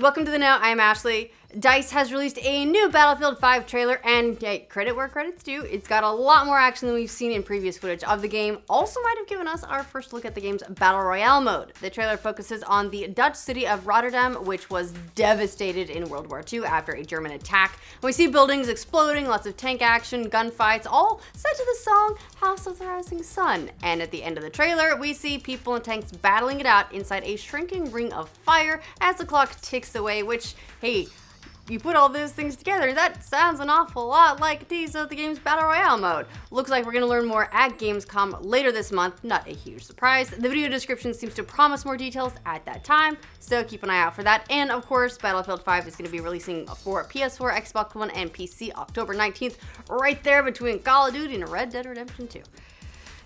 Welcome to the Know, I'm Ashley. DICE has released a new Battlefield 5 trailer, and hey, credit where credit's due, it's got a lot more action than we've seen in previous footage of the game. Also might have given us our first look at the game's Battle Royale mode. The trailer focuses on the Dutch city of Rotterdam, which was devastated in World War II after a German attack. We see buildings exploding, lots of tank action, gunfights, all set to the song House of the Rising Sun. And at the end of the trailer, we see people and tanks battling it out inside a shrinking ring of fire as the clock ticks away, which, hey, you put all those things together, that sounds an awful lot like a tease of the game's Battle Royale mode. Looks like we're going to learn more at Gamescom later this month, not a huge surprise. The video description seems to promise more details at that time, so keep an eye out for that. And of course, Battlefield 5 is going to be releasing for PS4, Xbox One, and PC October 19th, right there between Call of Duty and Red Dead Redemption 2.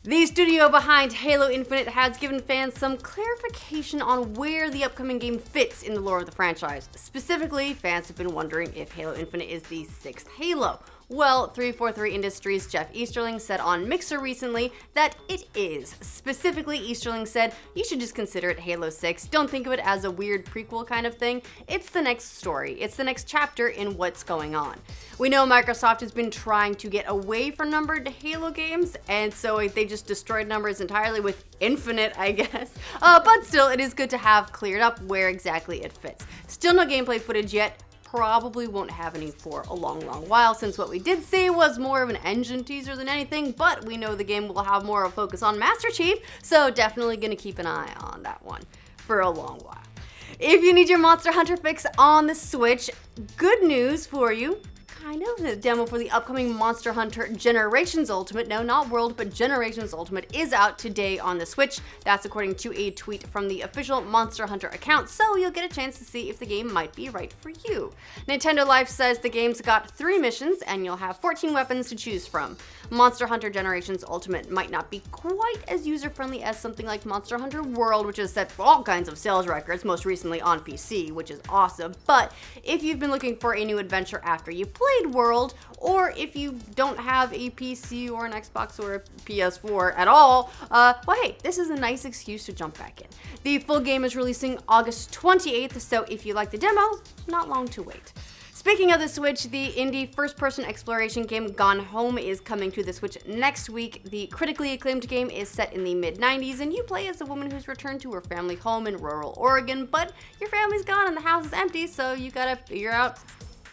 The studio behind Halo Infinite has given fans some clarification on where the upcoming game fits in the lore of the franchise. Specifically, fans have been wondering if Halo Infinite is the 6th Halo. Well, 343 Industries' Jeff Easterling said on Mixer recently that it is. Specifically, Easterling said, you should just consider it Halo 6. Don't think of it as a weird prequel kind of thing. It's the next story. It's the next chapter in what's going on. We know Microsoft has been trying to get away from numbered Halo games, and so they just destroyed numbers entirely with Infinite, I guess. But still, it is good to have cleared up where exactly it fits. Still no gameplay footage yet. Probably won't have any for a long while, since what we did see was more of an engine teaser than anything, but we know the game will have more of a focus on Master Chief, so definitely gonna keep an eye on that one for a long while. If you need your Monster Hunter fix on the Switch, good news for you. Kind of. The demo for the upcoming Monster Hunter Generations Ultimate, no, not World, but Generations Ultimate, is out today on the Switch. That's according to a tweet from the official Monster Hunter account, so you'll get a chance to see if the game might be right for you. Nintendo Life says the game's got 3 missions, and you'll have 14 weapons to choose from. Monster Hunter Generations Ultimate might not be quite as user-friendly as something like Monster Hunter World, which has set all kinds of sales records, most recently on PC, which is awesome, but if you've been looking for a new adventure after you played World, or if you don't have a PC or an Xbox or a PS4 at all, well hey, this is a nice excuse to jump back in. The full game is releasing August 28th, so if you like the demo, not long to wait. Speaking of the Switch, the indie first-person exploration game Gone Home is coming to the Switch next week. The critically acclaimed game is set in the mid-90s, and you play as a woman who's returned to her family home in rural Oregon, but your family's gone and the house is empty, so you gotta figure out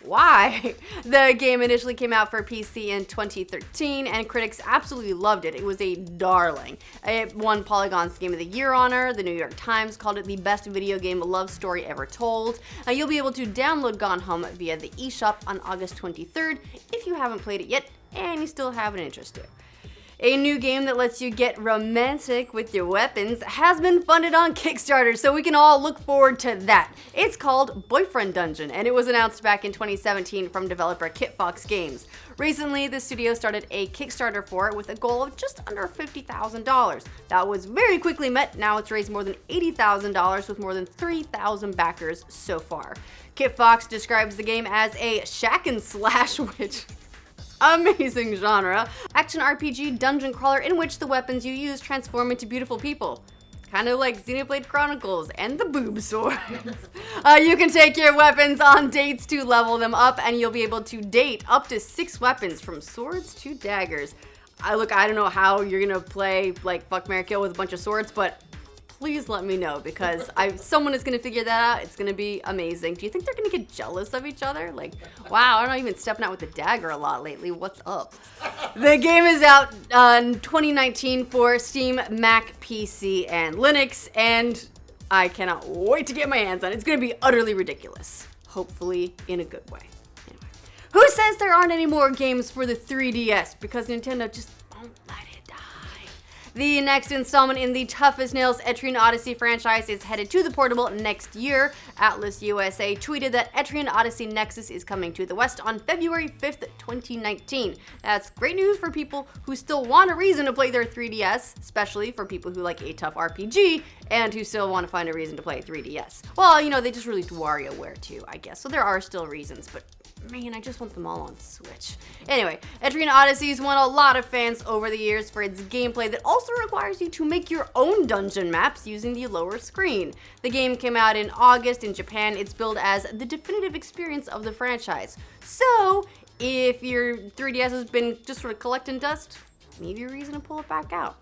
why. The game initially came out for PC in 2013, and critics absolutely loved it. It was a darling. It won Polygon's Game of the Year honor. The New York Times called it the best video game love story ever told. You'll be able to download Gone Home via the eShop on August 23rd if you haven't played it yet and you still have an interest to. A new game that lets you get romantic with your weapons has been funded on Kickstarter, so we can all look forward to that. It's called Boyfriend Dungeon, and it was announced back in 2017 from developer Kitfox Games. Recently, the studio started a Kickstarter for it with a goal of just under $50,000. That was very quickly met. Now it's raised more than $80,000 with more than 3,000 backers so far. Kitfox describes the game as a shack and slash, which amazing genre, action RPG dungeon crawler in which the weapons you use transform into beautiful people. Kind of like Xenoblade Chronicles and the boob swords. You can take your weapons on dates to level them up, and you'll be able to date up to 6 weapons from swords to daggers. I don't know how you're gonna play like Fuck, Marry, Kill with a bunch of swords, but please let me know, because someone is going to figure that out. It's going to be amazing. Do you think they're going to get jealous of each other? Like, wow, I'm not even stepping out with the dagger a lot lately. What's up? The game is out in 2019 for Steam, Mac, PC, and Linux, and I cannot wait to get my hands on it. It's going to be utterly ridiculous. Hopefully in a good way. Anyway. Who says there aren't any more games for the 3DS? Because Nintendo just won't let it. The next installment in the Tough as Nails Etrian Odyssey franchise is headed to the portable next year. Atlas USA tweeted that Etrian Odyssey Nexus is coming to the West on February 5th, 2019. That's great news for people who still want a reason to play their 3DS, especially for people who like a tough RPG and who still want to find a reason to play 3DS. Well, you know, they just released WarioWare too, I guess, so there are still reasons, but man, I just want them all on Switch. Anyway, Etrian Odyssey's won a lot of fans over the years for its gameplay that also requires you to make your own dungeon maps using the lower screen. The game came out in August in Japan. It's billed as the definitive experience of the franchise. So, if your 3DS has been just sort of collecting dust, maybe a reason to pull it back out.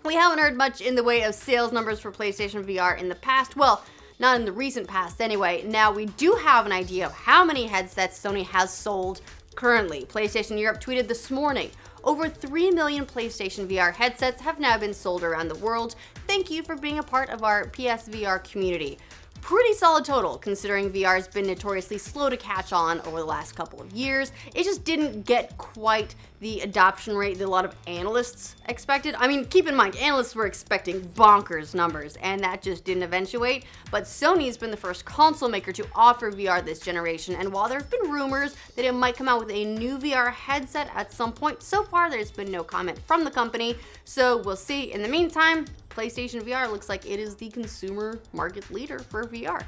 We haven't heard much in the way of sales numbers for PlayStation VR in the past. Well, not in the recent past anyway. Now we do have an idea of how many headsets Sony has sold currently. PlayStation Europe tweeted this morning, over 3 million PlayStation VR headsets have now been sold around the world. Thank you for being a part of our PSVR community. Pretty solid total, considering VR has been notoriously slow to catch on over the last couple of years. It just didn't get quite the adoption rate that a lot of analysts expected. I mean, keep in mind, analysts were expecting bonkers numbers, and that just didn't eventuate. But Sony's been the first console maker to offer VR this generation, and while there have been rumors that it might come out with a new VR headset at some point, so far there's been no comment from the company, so we'll see. In the meantime, PlayStation VR looks like it is the consumer market leader for VR.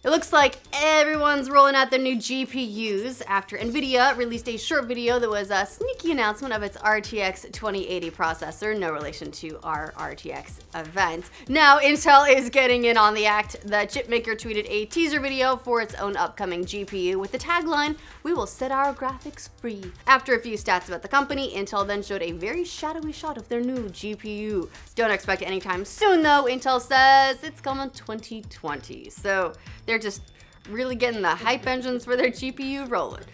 It looks like everyone's rolling out their new GPUs after Nvidia released a short video that was a sneaky announcement of its RTX 2080 processor, no relation to our RTX event. Now Intel is getting in on the act. The chipmaker tweeted a teaser video for its own upcoming GPU with the tagline, "We will set our graphics free." After a few stats about the company, Intel then showed a very shadowy shot of their new GPU. Don't expect it anytime soon though. Intel says it's coming 2020. So they're just really getting the hype engines for their GPU rolling.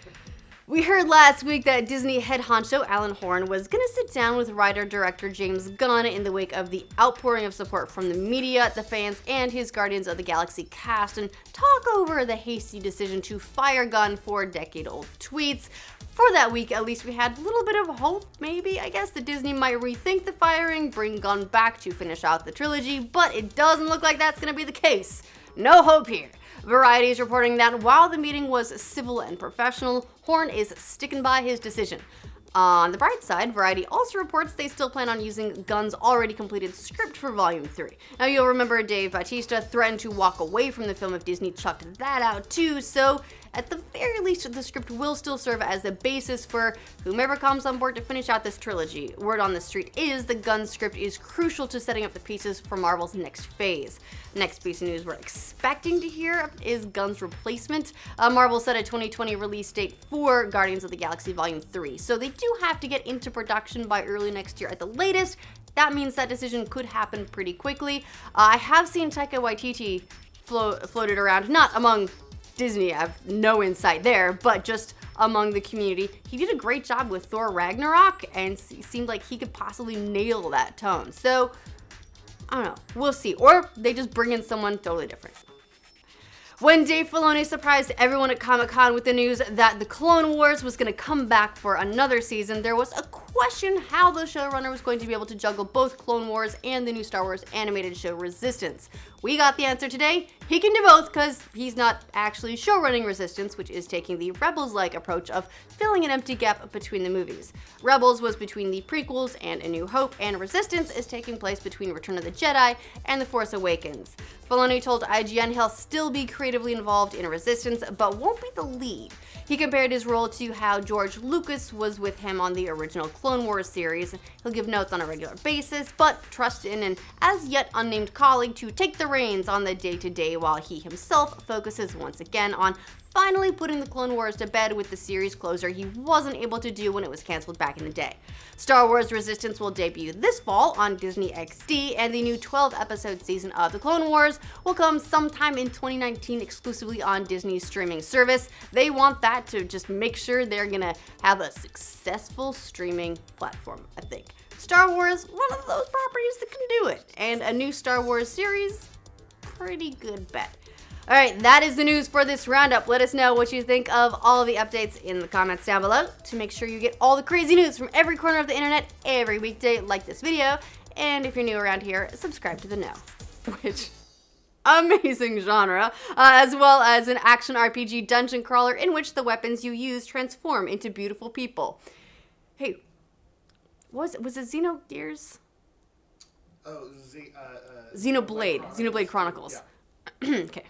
We heard last week that Disney head honcho Alan Horn was going to sit down with writer-director James Gunn in the wake of the outpouring of support from the media, the fans, and his Guardians of the Galaxy cast and talk over the hasty decision to fire Gunn for decade-old tweets. For that week, at least we had a little bit of hope, maybe, I guess, that Disney might rethink the firing, bring Gunn back to finish out the trilogy, but it doesn't look like that's going to be the case. No hope here. Variety is reporting that while the meeting was civil and professional, Horn is sticking by his decision. On the bright side, Variety also reports they still plan on using Gunn's already completed script for Volume 3. Now you'll remember Dave Bautista threatened to walk away from the film if Disney chucked that out too, so at the very least the script will still serve as the basis for whomever comes on board to finish out this trilogy. Word on the street is the Gunn script is crucial to setting up the pieces for Marvel's next phase. Next piece of news we're expecting to hear is Gunn's replacement. Marvel set a 2020 release date for Guardians of the Galaxy Volume 3, so they do have to get into production by early next year at the latest. That means that decision could happen pretty quickly. I have seen Taika Waititi floated around, not among Disney, I have no insight there, but just among the community. He did a great job with Thor Ragnarok and seemed like he could possibly nail that tone. So, I don't know, we'll see. Or they just bring in someone totally different. When Dave Filoni surprised everyone at Comic-Con with the news that the Clone Wars was going to come back for another season, there was a question how the showrunner was going to be able to juggle both Clone Wars and the new Star Wars animated show Resistance. We got the answer today. He can do both because he's not actually showrunning Resistance, which is taking the Rebels-like approach of filling an empty gap between the movies. Rebels was between the prequels and A New Hope, and Resistance is taking place between Return of the Jedi and The Force Awakens. Filoni told IGN he'll still be creatively involved in Resistance, but won't be the lead. He compared his role to how George Lucas was with him on the original Clone Wars series. He'll give notes on a regular basis, but trust in an as yet unnamed colleague to take the reins on the day-to-day while he himself focuses once again on finally putting the Clone Wars to bed with the series closer he wasn't able to do when it was canceled back in the day. Star Wars Resistance will debut this fall on Disney XD, and the new 12-episode season of The Clone Wars will come sometime in 2019 exclusively on Disney's streaming service. They want that to just make sure they're gonna have a successful streaming platform, I think. Star Wars, one of those properties that can do it, and a new Star Wars series, pretty good bet. Alright, that is the news for this roundup. Let us know what you think of all of the updates in the comments down below. To make sure you get all the crazy news from every corner of the internet every weekday, like this video. And if you're new around here, subscribe to The Know. Which, amazing genre. As well as an action RPG dungeon crawler in which the weapons you use transform into beautiful people. Hey, was it Xenogears? Oh, Xenoblade Chronicles. Yeah. Okay.